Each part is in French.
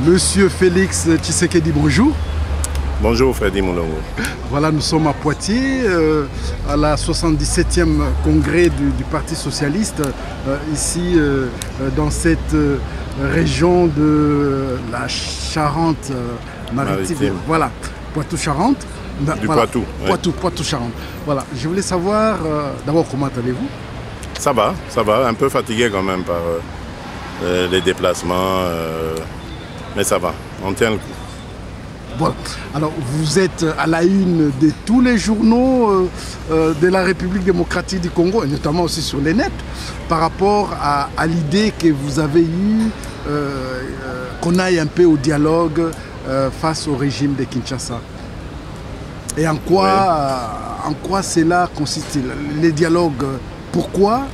Monsieur Félix Tshisekedi, bonjour. Bonjour Freddy Moulongo. Voilà, nous sommes à Poitiers, à la 77e congrès du Parti Socialiste, ici dans cette région de la Charente-Maritime. Voilà, Poitou-Charentes. Du voilà. Poitou. Oui. Poitou-Charentes. Voilà, je voulais savoir d'abord comment allez-vous? Ça va, un peu fatigué quand même par les déplacements, mais ça va, on tient le coup. Voilà. Alors, vous êtes à la une de tous les journaux de la République démocratique du Congo, et notamment aussi sur les nets, par rapport à l'idée que vous avez eue qu'on aille un peu au dialogue face au régime de Kinshasa. Et en quoi cela consiste-t-il? Les dialogues, pourquoi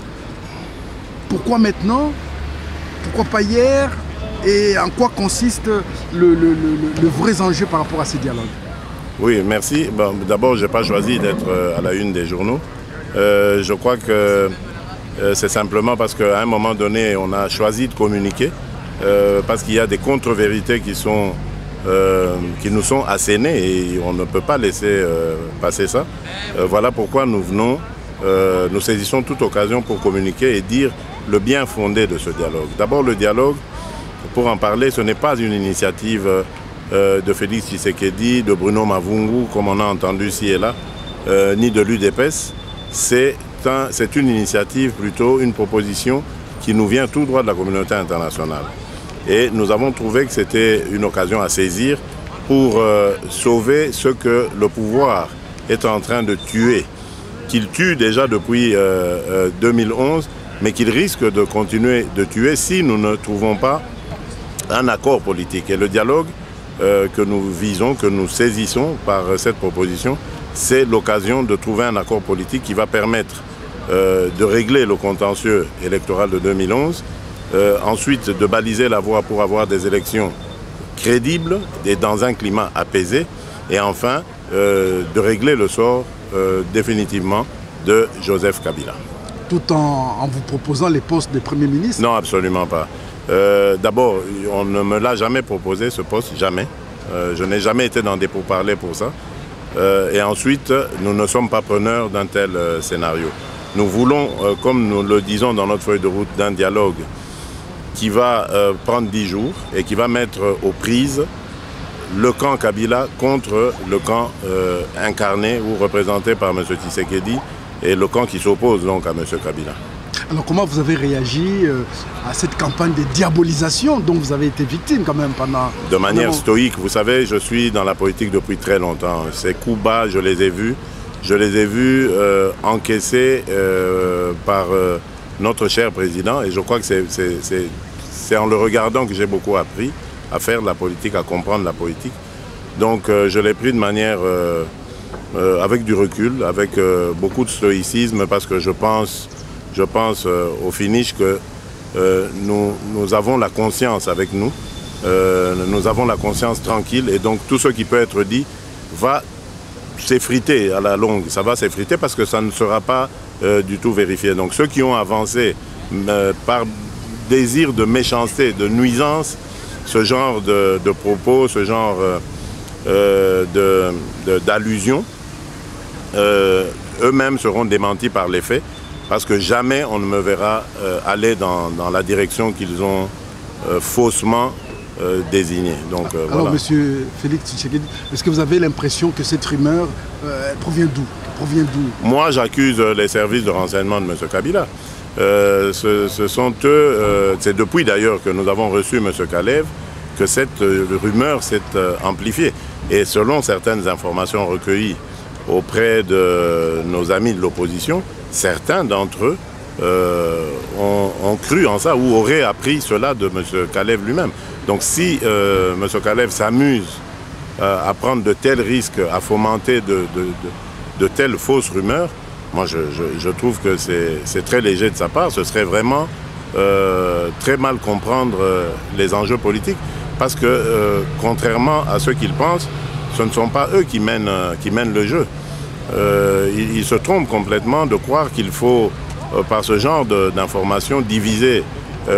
maintenant? Pourquoi pas hier? Et en quoi consiste le vrai enjeu par rapport à ces dialogues? Oui, merci. Bon, d'abord, je n'ai pas choisi d'être à la une des journaux. Je crois que c'est simplement parce qu'à un moment donné, on a choisi de communiquer, parce qu'il y a des contre-vérités qui nous sont assénées et on ne peut pas laisser passer ça. Voilà pourquoi nous venons, nous saisissons toute occasion pour communiquer et dire le bien fondé de ce dialogue. D'abord, le dialogue, pour en parler, ce n'est pas une initiative de Félix Tshisekedi, de Bruno Mavungu, comme on a entendu ici et là, ni de l'UDPS. C'est une initiative, plutôt une proposition qui nous vient tout droit de la communauté internationale. Et nous avons trouvé que c'était une occasion à saisir pour sauver ce que le pouvoir est en train de tuer, qu'il tue déjà depuis 2011, mais qu'il risque de continuer de tuer si nous ne trouvons pas un accord politique. Et le dialogue que nous visons, que nous saisissons par cette proposition, c'est l'occasion de trouver un accord politique qui va permettre de régler le contentieux électoral de 2011, ensuite de baliser la voie pour avoir des élections crédibles et dans un climat apaisé, et enfin de régler le sort définitivement de Joseph Kabila. Tout en vous proposant les postes de Premier ministre? Non, absolument pas. D'abord, on ne me l'a jamais proposé, ce poste, jamais. Je n'ai jamais été dans des pourparlers pour ça. Et ensuite, nous ne sommes pas preneurs d'un tel scénario. Nous voulons, comme nous le disons dans notre feuille de route, d'un dialogue qui va prendre 10 jours et qui va mettre aux prises le camp Kabila contre le camp incarné ou représenté par M. Tshisekedi et le camp qui s'oppose donc à M. Kabila. Alors comment vous avez réagi à cette campagne de diabolisation dont vous avez été victime quand même pendant... De manière stoïque, vous savez, je suis dans la politique depuis très longtemps. Ces coups bas, je les ai vus. Je les ai vus encaissés par notre cher président, et je crois que c'est en le regardant que j'ai beaucoup appris à faire de la politique, à comprendre la politique. Donc je l'ai pris de manière avec du recul, avec beaucoup de stoïcisme, parce que je pense au finish que nous avons la conscience avec nous, nous avons la conscience tranquille, et donc tout ce qui peut être dit va s'effriter à la longue. Ça va s'effriter parce que ça ne sera pas du tout vérifié. Donc ceux qui ont avancé par désir de méchanceté, de nuisance, ce genre de propos, ce genre d'allusions, eux-mêmes seront démentis par les faits, parce que jamais on ne me verra aller dans la direction qu'ils ont faussement désigné. Donc, alors, voilà. Monsieur Félix Tshisekedi, est-ce que vous avez l'impression que cette rumeur provient d'où? Moi, j'accuse les services de renseignement de M. Kabila. Ce sont eux, c'est depuis d'ailleurs que nous avons reçu M. Kalev, que cette rumeur s'est amplifiée. Et selon certaines informations recueillies auprès de nos amis de l'opposition, certains d'entre eux ont cru en ça ou auraient appris cela de M. Kalev lui-même. Donc si M. Kalev s'amuse à prendre de tels risques, à fomenter de telles fausses rumeurs, moi je trouve que c'est très léger de sa part. Ce serait vraiment très mal comprendre les enjeux politiques, parce que contrairement à ceux qu'ils pensent, ce ne sont pas eux qui mènent le jeu. Ils se trompent complètement de croire qu'il faut, par ce genre d'informations, diviser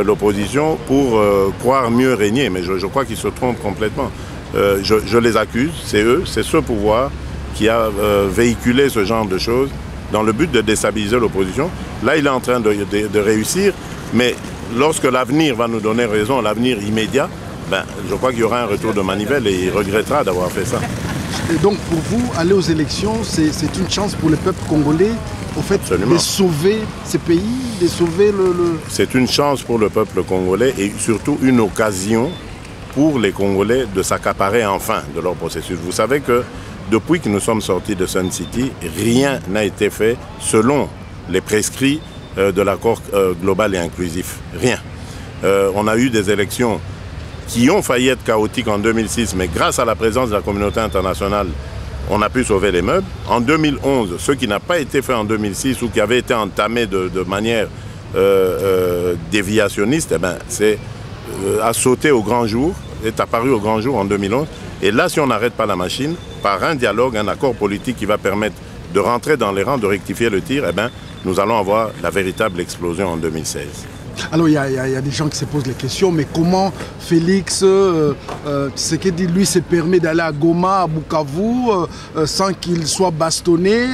l'opposition pour croire mieux régner. Mais je crois qu'ils se trompent complètement. Je les accuse, c'est eux, c'est ce pouvoir qui a véhiculé ce genre de choses dans le but de déstabiliser l'opposition. Là, il est en train de réussir, mais lorsque l'avenir va nous donner raison, l'avenir immédiat, je crois qu'il y aura un retour de manivelle et il regrettera d'avoir fait ça. Et donc pour vous, aller aux élections, c'est une chance pour le peuple congolais, au fait, de sauver ces pays, de sauver le... C'est une chance pour le peuple congolais et surtout une occasion pour les Congolais de s'accaparer enfin de leur processus. Vous savez que depuis que nous sommes sortis de Sun City, rien n'a été fait selon les prescrits de l'accord global et inclusif. Rien. On a eu des élections qui ont failli être chaotiques en 2006, mais grâce à la présence de la communauté internationale, on a pu sauver les meubles. En 2011, ce qui n'a pas été fait en 2006 ou qui avait été entamé de manière déviationniste, c'est a sauté au grand jour, est apparu au grand jour en 2011. Et là, si on n'arrête pas la machine, par un dialogue, un accord politique qui va permettre de rentrer dans les rangs, de rectifier le tir, nous allons avoir la véritable explosion en 2016. Alors il y a des gens qui se posent les questions, mais comment Félix Tshisekedi, lui, se permet d'aller à Goma, à Bukavu, sans qu'il soit bastonné,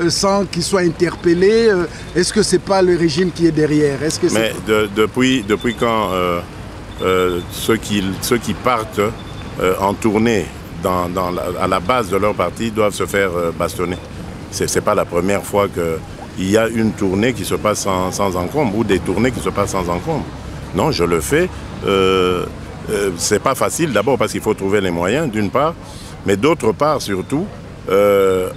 sans qu'il soit interpellé? Est-ce que ce n'est pas le régime qui est derrière? Mais depuis quand ceux qui partent en tournée à la base de leur parti doivent se faire bastonner? Ce n'est pas la première fois qu'il y a une tournée qui se passe sans encombre ou des tournées qui se passent sans encombre. Non, je le fais. C'est pas facile, d'abord parce qu'il faut trouver les moyens, d'une part, mais d'autre part, surtout, ne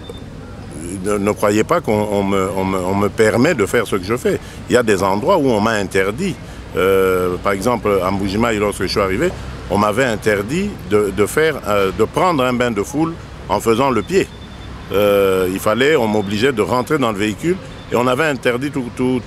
croyez pas qu'on me permet de faire ce que je fais. Il y a des endroits où on m'a interdit. Par exemple, à Mbujimayi, lorsque je suis arrivé, on m'avait interdit de prendre un bain de foule en faisant le pied. On m'obligeait de rentrer dans le véhicule et on avait interdit tout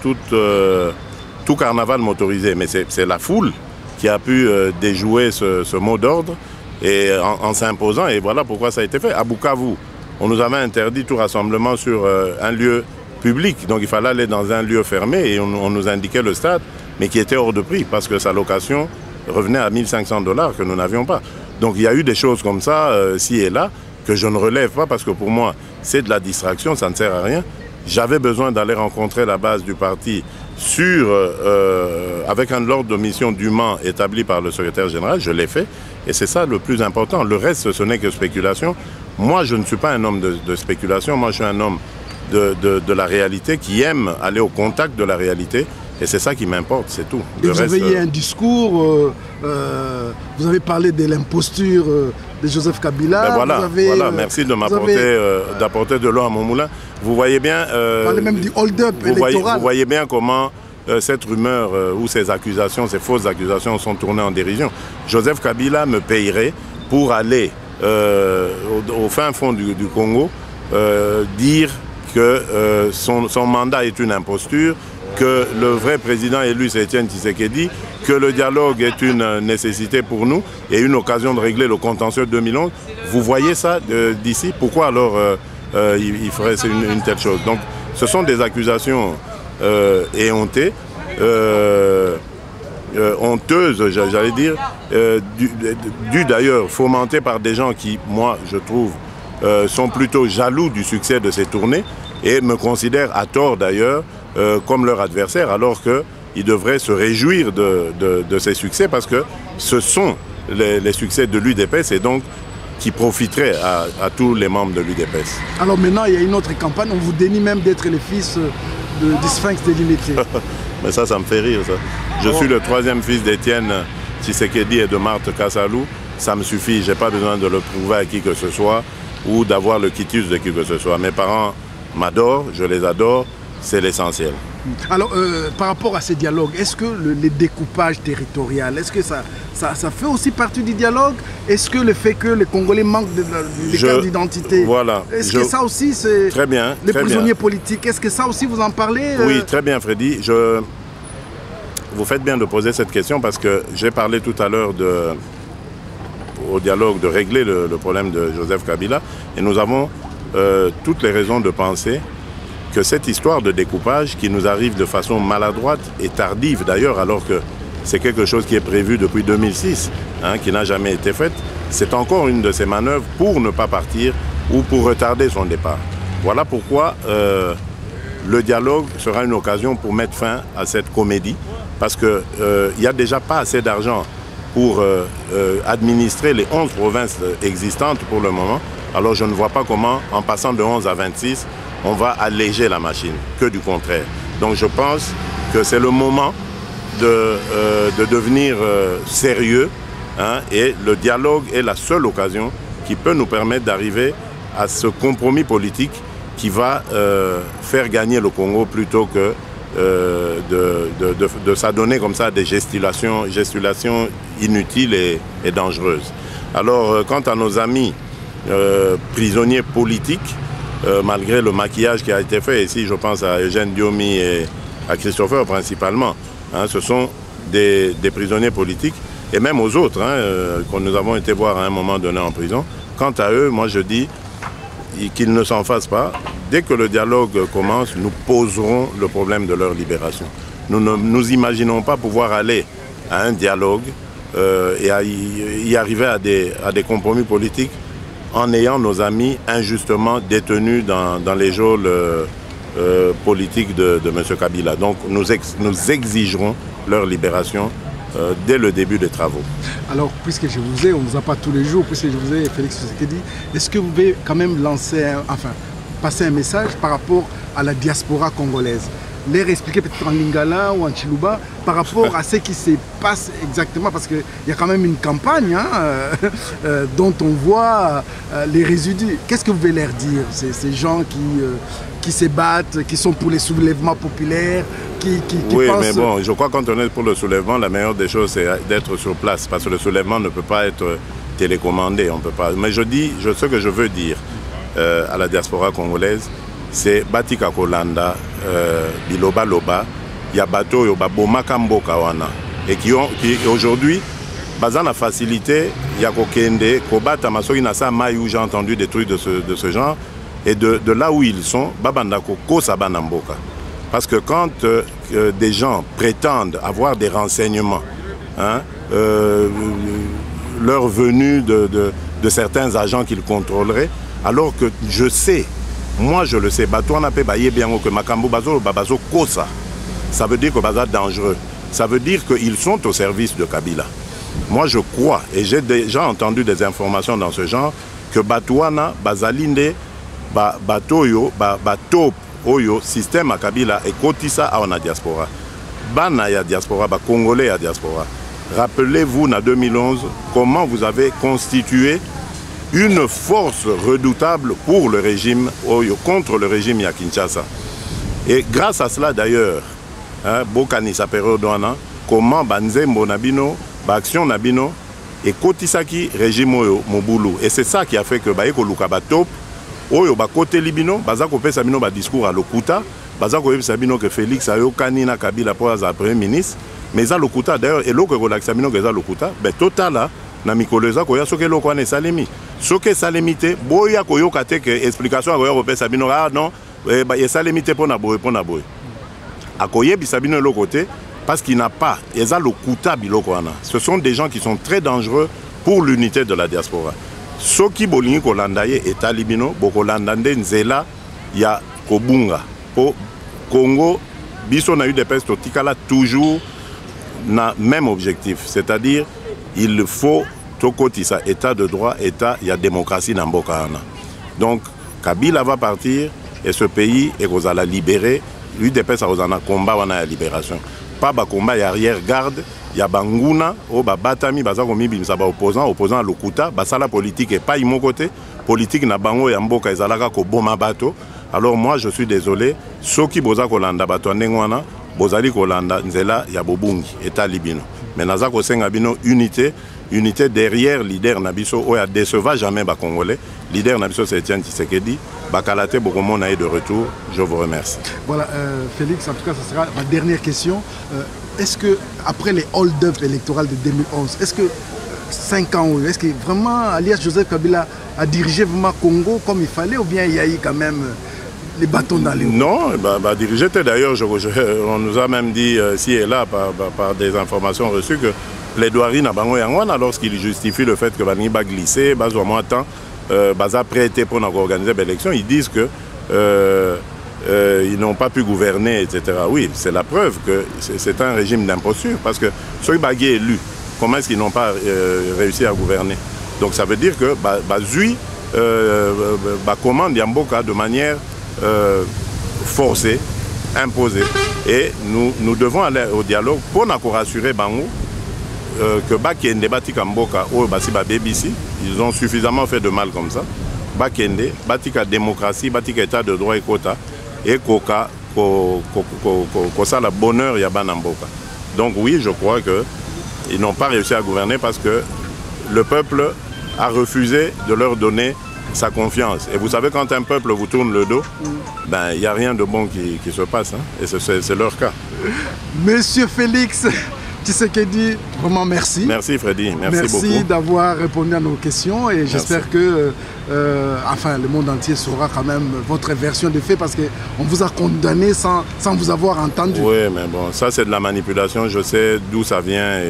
carnaval motorisé. Mais c'est la foule qui a pu déjouer ce mot d'ordre et en s'imposant, et voilà pourquoi ça a été fait. À Bukavu, on nous avait interdit tout rassemblement sur un lieu public, donc il fallait aller dans un lieu fermé et on nous indiquait le stade, mais qui était hors de prix parce que sa location revenait à 1 500 $ que nous n'avions pas. Donc il y a eu des choses comme ça, ci et là, que je ne relève pas parce que pour moi, c'est de la distraction, ça ne sert à rien. J'avais besoin d'aller rencontrer la base du parti avec un ordre de mission dûment établi par le secrétaire général, je l'ai fait, et c'est ça le plus important. Le reste, ce n'est que spéculation. Moi, je ne suis pas un homme de spéculation, moi je suis un homme de la réalité qui aime aller au contact de la réalité. Et c'est ça qui m'importe, c'est tout. Et vous avez eu un discours, vous avez parlé de l'imposture de Joseph Kabila. Voilà, merci de d'apporter de l'eau à mon moulin. Vous voyez bien... vous parlez même du hold-up électoral. Vous voyez bien comment cette rumeur ou ces accusations, ces fausses accusations sont tournées en dérision. Joseph Kabila me payerait pour aller au fin fond du Congo dire que son mandat est une imposture, que le vrai président élu c'est Étienne Tshisekedi, que le dialogue est une nécessité pour nous et une occasion de régler le contentieux de 2011. Vous voyez ça d'ici? Pourquoi alors il ferait une telle chose? Donc ce sont des accusations éhontées, honteuses, j'allais dire, dues d'ailleurs, fomentées par des gens qui, moi, je trouve, sont plutôt jaloux du succès de ces tournées et me considèrent à tort d'ailleurs comme leur adversaire, alors qu'ils devraient se réjouir de ces succès parce que ce sont les succès de l'UDPS et donc qui profiteraient à tous les membres de l'UDPS. Alors maintenant, il y a une autre campagne, on vous dénie même d'être les fils du Sphinx délimité. Mais ça me fait rire, ça. Je suis le troisième fils d'Étienne Tshisekedi et de Marthe Kassalou. Ça me suffit, je n'ai pas besoin de le prouver à qui que ce soit ou d'avoir le quitus de qui que ce soit. Mes parents m'adorent, je les adore, c'est l'essentiel. Alors, par rapport à ces dialogues, est-ce que le découpage territorial, est-ce que ça fait aussi partie du dialogue? Est-ce que le fait que les Congolais manquent de carte d'identité, voilà, est-ce que ça aussi, c'est très bien, les prisonniers politiques, est-ce que ça aussi vous en parlez? Oui, très bien Freddy. Vous faites bien de poser cette question parce que j'ai parlé tout à l'heure au dialogue de régler le problème de Joseph Kabila et nous avons toutes les raisons de penser que cette histoire de découpage qui nous arrive de façon maladroite et tardive d'ailleurs, alors que c'est quelque chose qui est prévu depuis 2006, qui n'a jamais été faite, c'est encore une de ces manœuvres pour ne pas partir ou pour retarder son départ. Voilà pourquoi le dialogue sera une occasion pour mettre fin à cette comédie, parce qu'il n'y a déjà pas assez d'argent pour administrer les 11 provinces existantes pour le moment. Alors je ne vois pas comment, en passant de 11 à 26, on va alléger la machine, que du contraire. Donc je pense que c'est le moment de devenir sérieux, et le dialogue est la seule occasion qui peut nous permettre d'arriver à ce compromis politique qui va faire gagner le Congo plutôt que de s'adonner comme ça à des gesticulations inutiles et dangereuses. Alors quant à nos amis prisonniers politiques, malgré le maquillage qui a été fait, ici je pense à Eugène Diomi et à Christopher principalement, ce sont des prisonniers politiques, et même aux autres que nous avons été voir à un moment donné en prison. Quant à eux, moi je dis qu'ils ne s'en fassent pas. Dès que le dialogue commence, nous poserons le problème de leur libération. Nous ne nous imaginons pas pouvoir aller à un dialogue et à y arriver à des compromis politiques en ayant nos amis injustement détenus dans les geôles politiques de M. Kabila. Donc nous exigerons leur libération dès le début des travaux. Alors, puisque je vous ai, on ne vous a pas tous les jours, puisque je vous ai, Félix Tshisekedi, est-ce que vous pouvez quand même passer un message par rapport à la diaspora congolaise? Les expliquer peut-être en lingala ou en chiluba par rapport à ce qui se passe exactement, parce qu'il y a quand même une campagne dont on voit les résidus. Qu'est-ce que vous pouvez leur dire, ces gens qui se battent, qui sont pour les soulèvements populaires, qui oui, pensent... mais bon, je crois que quand on est pour le soulèvement, la meilleure des choses, c'est d'être sur place, parce que le soulèvement ne peut pas être télécommandé, on peut pas. Mais ce que je veux dire à la diaspora congolaise, c'est Batika Kolanda, Biloba Loba, Yabato Yoba Bomaka Mboka Wana, et qui aujourd'hui, basant la facilité, Yakokende, Kobata Masoki Nasa Mayou, j'ai entendu des trucs de ce genre, et de là où ils sont, Babandako Kosabana Mboka. Parce que quand des gens prétendent avoir des renseignements, leur venue de certains agents qu'ils contrôleraient, alors que je sais, moi je le sais, que Makambo Bazo Babazo Kosa, ça veut dire que Baza est dangereux. Ça veut dire qu'ils sont au service de Kabila. Moi je crois, et j'ai déjà entendu des informations dans ce genre, que Batouana, Bazalinde, Batoyo, Batop, Oyo, système à Kabila et Kotissa à la diaspora. Bana ya diaspora, Congolais à diaspora. Rappelez-vous en 2011 comment vous avez constitué une force redoutable pour le régime Oyo, contre le régime ya Kinshasa. Et grâce à cela d'ailleurs, Bokani Sapero Douana, comment Banzembo Nabino, Action Nabino, et Kotisaki régime Oyo Moboulou. Et c'est ça qui a fait que Baeko Lukabatop, Oyo Bakote Libino, Bazako Pesabino ba discours à Lokuta, Bazako Pesabino que Félix Ayo Kanina Kabila pour être premier ministre, mais ça Lokuta d'ailleurs, et l'autre que Sabino que ça Lokuta, ben total là, na mikoleza ko ya soke loko ane salemi. Soke salemite, boya ko yo kate que explication à Koyo Pesabino, ah non, ba ya salemite pour na boy. Akoye Bisabino de l'autre côté, parce qu'il n'a pas, et ça Lokuta biloko ana. Ce sont des gens qui sont très dangereux pour l'unité de la diaspora. Soki bolingi kolandaye eta libino bokolandande nzela ya kobunga po Congo biso na eu des pestes tikala toujours na même objectif, c'est-à-dire il faut tokotisa état de droit, état il y a démocratie na mboka ana. Donc Kabila va partir et ce pays est kozala libéré, lui des pestes kozana combat wana ya libération. Pas ba combat ya arrière garde. Il y a Banguna, Batami, Bazakomi, Bimsaba opposant à Lokuta, Basala politique et pas mon côté, politique na Bango Yamboka Ezalaka ko Boma Bato. Alors moi je suis désolé, Soki Boza Kolanda Bato Nengwana, Bozali Kolanda Nzela Yabobungi, État Libino. Mais Nazako Sengabino, unité derrière leader Nabiso, Oya déceva jamais ba Congolais. Leader Nabiso c'est Etienne Tshisekedi, Bakalate Bokomon est de retour, je vous remercie. Voilà, Félix, en tout cas, ce sera ma dernière question. Est-ce que, après les hold-up électoraux de 2011, est-ce que 5 ans, est-ce que vraiment Alias Joseph Kabila a dirigé vraiment Congo comme il fallait, ou bien il y a eu quand même les bâtons dans les roues? Non, dirigé d'ailleurs, on nous a même dit, ci et là, par des informations reçues, que plaidoirie n'a pas eu lorsqu'il justifie le fait que Bani va glisser, au moins temps, Baza prêté pour organiser l'élection, ils disent que ils n'ont pas pu gouverner, etc. Oui, c'est la preuve que c'est un régime d'imposture, parce que ceux qui sont élus, comment est-ce qu'ils n'ont pas réussi à gouverner? Donc ça veut dire que Bazui commande Yamboka de manière forcée, imposée. Et nous devons aller au dialogue pour nous rassurer Bango que Bakende Batika Mboka ou Basiba BBC, ils ont suffisamment fait de mal comme ça. Bakende, Batika démocratie, Batika état de droit et quota, et Koka, ça le bonheur Yabana Mboka. Donc oui, je crois qu'ils n'ont pas réussi à gouverner parce que le peuple a refusé de leur donner sa confiance. Et vous savez, quand un peuple vous tourne le dos, il n'y a rien de bon qui se passe. Hein, et c'est leur cas. Monsieur Félix Tshisekedi, vraiment merci. Merci Freddy, merci beaucoup. Merci d'avoir répondu à nos questions et j'espère que le monde entier saura quand même votre version des faits parce qu'on vous a condamné sans vous avoir entendu. Oui, mais bon, ça c'est de la manipulation, je sais d'où ça vient,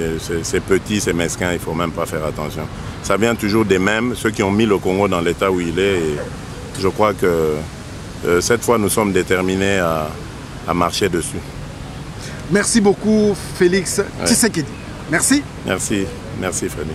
c'est petit, c'est mesquin, il ne faut même pas faire attention. Ça vient toujours des mêmes, ceux qui ont mis le Congo dans l'état où il est et je crois que cette fois nous sommes déterminés à marcher dessus. Merci beaucoup Félix Tshisekedi. Merci. Merci Freddy.